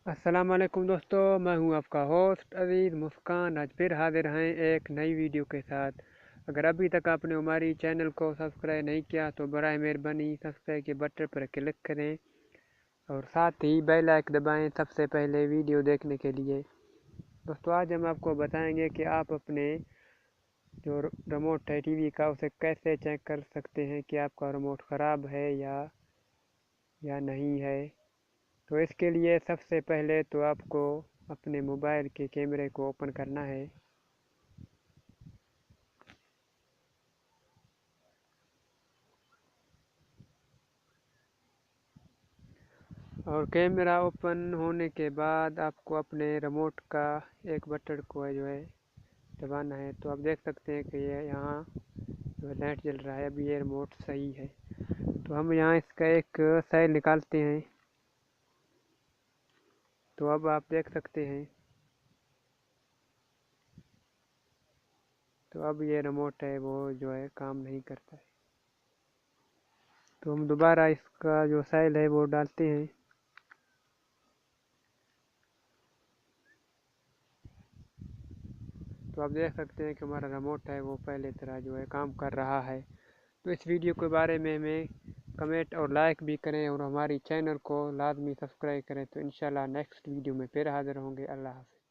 अस्सलाम वालेकुम दोस्तों, मैं हूं आपका होस्ट अजीज़ मुस्कान। आज फिर हाजिर हैं एक नई वीडियो के साथ। अगर अभी तक आपने हमारी चैनल को सब्सक्राइब नहीं किया तो बराए मेहरबानी सब्सक्राइब के बटन पर क्लिक करें और साथ ही बेल आइकन दबाएं सबसे पहले वीडियो देखने के लिए। दोस्तों, आज हम आपको बताएंगे कि आप अपने जो रिमोट है टीवी का उसे कैसे चेक कर सकते हैं कि आपका रिमोट ख़राब है या नहीं है। तो इसके लिए सबसे पहले तो आपको अपने मोबाइल के कैमरे को ओपन करना है। और कैमरा ओपन होने के बाद आपको अपने रिमोट का एक बटन को जो है दबाना है। तो आप देख सकते हैं कि ये यहाँ जो है लाइट जल रहा है, अभी ये रिमोट सही है। तो हम यहाँ इसका एक सेल निकालते हैं। तो अब आप देख सकते हैं, तो अब ये रिमोट है वो जो है काम नहीं करता है। तो हम दोबारा इसका जो सेल है वो डालते हैं। तो आप देख सकते हैं कि हमारा रिमोट है वो पहले तरह जो है काम कर रहा है। तो इस वीडियो के बारे में हमें कमेंट और लाइक भी करें और हमारी चैनल को लाजमी सब्सक्राइब करें। तो इंशाल्लाह नेक्स्ट वीडियो में फिर हाज़िर होंगे। अल्लाह हाफ़िज़।